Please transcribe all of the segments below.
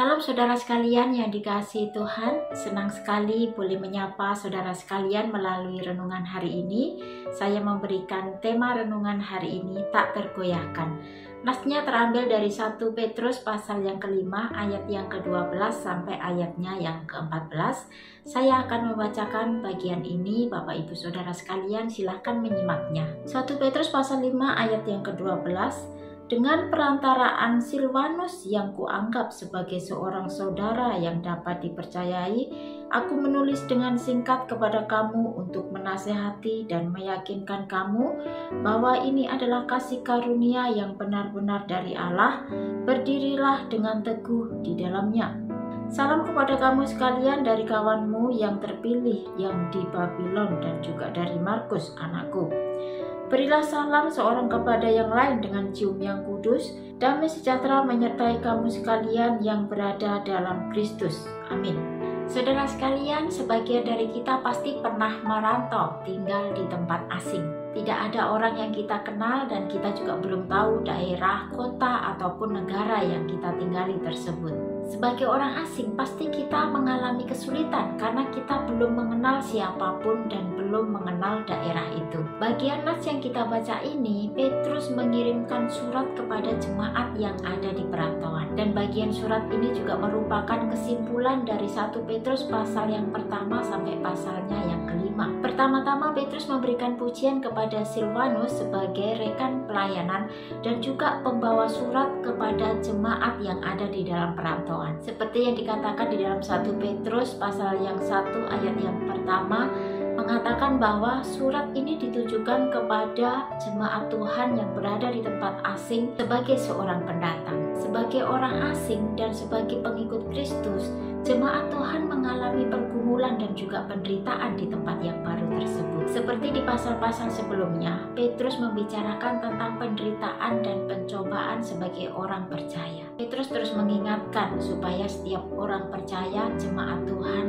Salam saudara sekalian yang dikasihi Tuhan, senang sekali boleh menyapa saudara sekalian melalui renungan hari ini. Saya memberikan tema renungan hari ini, tak tergoyahkan. Nasnya terambil dari 1 Petrus pasal yang kelima ayat yang ke-12 sampai ayatnya yang ke-14. Saya akan membacakan bagian ini, Bapak Ibu Saudara sekalian silahkan menyimaknya. 1 Petrus pasal 5 ayat yang ke-12. Dengan perantaraan Silvanus yang kuanggap sebagai seorang saudara yang dapat dipercayai, aku menulis dengan singkat kepada kamu untuk menasehati dan meyakinkan kamu bahwa ini adalah kasih karunia yang benar-benar dari Allah. Berdirilah dengan teguh di dalamnya. Salam kepada kamu sekalian dari kawanmu yang terpilih yang di Babylon dan juga dari Markus anakku. Berilah salam seorang kepada yang lain dengan cium yang kudus. Damai sejahtera menyertai kamu sekalian yang berada dalam Kristus. Amin. Saudara sekalian, sebagian dari kita pasti pernah merantau, tinggal di tempat asing. Tidak ada orang yang kita kenal dan kita juga belum tahu daerah, kota, ataupun negara yang kita tinggali tersebut. Sebagai orang asing, pasti kita mengalami kesulitan karena kita belum mengenal siapapun dan belum mengenal daerah itu. Bagian nas yang kita baca ini, Petrus mengirimkan surat kepada jemaat yang ada di perantauan. Dan bagian surat ini juga merupakan kesimpulan dari 1 Petrus pasal yang pertama sampai pasalnya yang kelima. Pertama-tama Petrus memberikan pujian kepada Silvanus sebagai rekan pelayanan dan juga pembawa surat kepada jemaat yang ada di dalam perantauan. Seperti yang dikatakan di dalam 1 Petrus pasal yang 1 ayat yang pertama mengatakan bahwa surat ini ditujukan kepada jemaat Tuhan yang berada di tempat asing sebagai seorang pendatang. Sebagai orang asing dan sebagai pengikut Kristus, jemaat Tuhan mengalami pergumulan dan juga penderitaan di tempat yang baru tersebut. Seperti di pasal-pasal sebelumnya, Petrus membicarakan tentang penderitaan dan pencobaan sebagai orang percaya. Petrus terus mengingatkan supaya setiap orang percaya, jemaat Tuhan,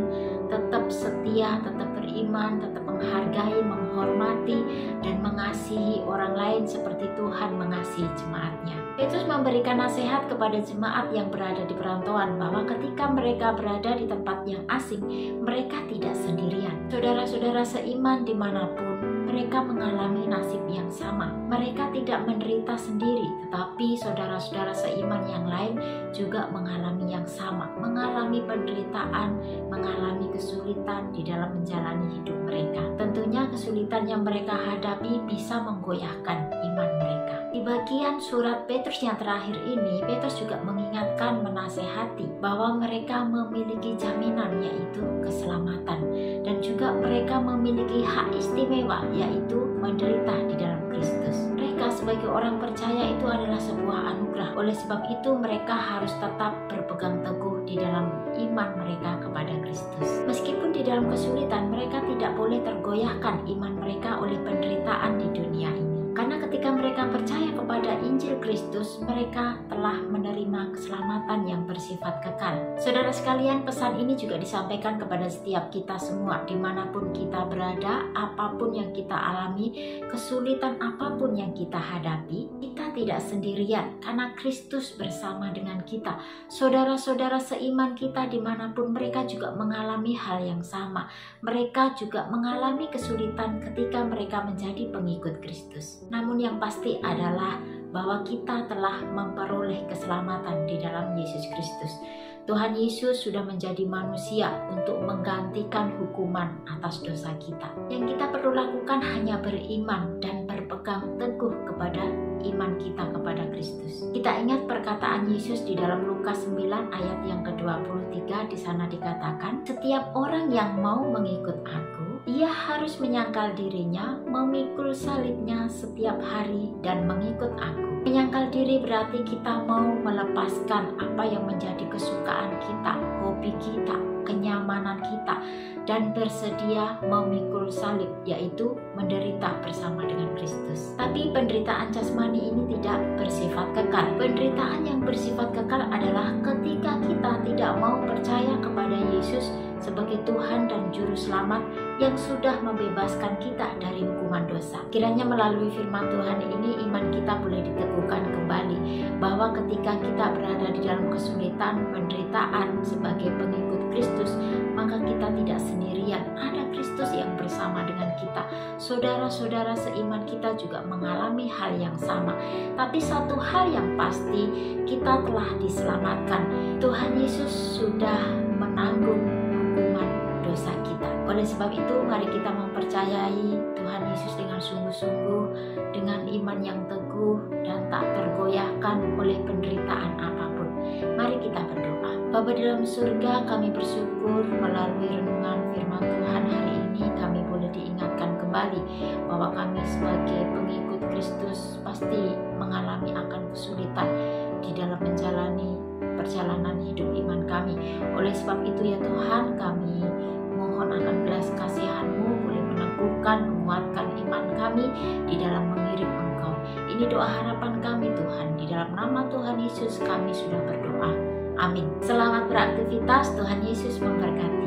tetap setia, tetap beriman, tetap menghargai, menghormati, dan mengasihi orang lain seperti Tuhan mengasihi jemaatnya. Petrus memberikan nasihat kepada jemaat yang berada di perantauan bahwa ketika mereka berada di tempat yang asing, mereka tidak sendirian. Saudara-saudara seiman dimanapun, mereka mengalami nasib yang sama. Mereka tidak menderita sendiri, tetapi saudara-saudara seiman yang lain juga mengalami yang sama, mengalami penderitaan, mengalami kesulitan di dalam menjalani hidup mereka. Tentunya kesulitan yang mereka hadapi bisa menggoyahkan iman mereka. Di bagian surat Petrus yang terakhir ini, Petrus juga mengingatkan, menasehati bahwa mereka memiliki jaminan yaitu keselamatan dan juga mereka memiliki hak istimewa yaitu menderita di dalam Kristus. Mereka sebagai orang percaya itu adalah sebuah anugerah. Oleh sebab itu mereka harus tetap berpegang teguh di dalam iman mereka kepada Kristus. Meskipun di dalam kesulitan, mereka tidak boleh tergoyahkan iman mereka oleh penderitaan di dunia ini. Karena ketika mereka percaya kepada Injil Kristus, mereka telah menerima keselamatan yang bersifat kekal. Saudara sekalian, pesan ini juga disampaikan kepada setiap kita semua, dimanapun kita berada, apapun yang kita alami, kesulitan apapun yang kita hadapi, kita tidak sendirian, karena Kristus bersama dengan kita. Saudara-saudara seiman kita dimanapun mereka juga mengalami hal yang sama. Mereka juga mengalami kesulitan ketika mereka menjadi pengikut Kristus. Namun yang pasti adalah bahwa kita telah memperoleh keselamatan di dalam Yesus Kristus. Tuhan Yesus sudah menjadi manusia untuk menggantikan hukuman atas dosa kita. Yang kita perlu lakukan hanya beriman dan berpegang teguh kepada iman kita kepada Kristus. Kita ingat perkataan Yesus di dalam Lukas 9 ayat yang ke-23, di sana dikatakan, setiap orang yang mau mengikut aku, ia harus menyangkal dirinya, memikul salibnya setiap hari dan mengikut aku. Menyangkal diri berarti kita mau melepaskan apa yang menjadi kesukaan kita, hobi kita, kenyamanan kita, dan bersedia memikul salib, yaitu menderita bersama dengan Kristus. Tapi penderitaan jasmani ini tidak bersifat kekal. Penderitaan yang bersifat kekal adalah ketika kita tidak mau percaya kepada Yesus sebagai Tuhan dan Juru Selamat yang sudah membebaskan kita dari hukuman dosa. Kiranya melalui firman Tuhan ini iman kita boleh diteguhkan kembali, bahwa ketika kita berada di dalam kesulitan, penderitaan sebagai pengikut Kristus, maka kita tidak sendirian. Ada Kristus yang bersama dengan kita. Saudara-saudara seiman kita juga mengalami hal yang sama. Tapi satu hal yang pasti, kita telah diselamatkan. Tuhan Yesus sudah menanggung hukuman dosa kita. Oleh sebab itu, mari kita mempercayai Tuhan Yesus dengan sungguh-sungguh, dengan iman yang teguh dan tak tergoyahkan oleh penderitaan apapun. Mari kita berdoa. Bapa di dalam surga, kami bersyukur melalui renungan firman Tuhan hari ini kami boleh diingatkan kembali bahwa kami sebagai pengikut Kristus pasti mengalami akan kesulitan di dalam menjalani perjalanan hidup iman kami. Oleh sebab itu ya Tuhan, kami mohon akan belas kasihan-Mu boleh meneguhkan, menguatkan iman kami di dalam mengiring Engkau. Ini doa harapan kami Tuhan. Di dalam nama Tuhan Yesus kami sudah berdoa. Amin. Selamat beraktivitas. Tuhan Yesus memberkati.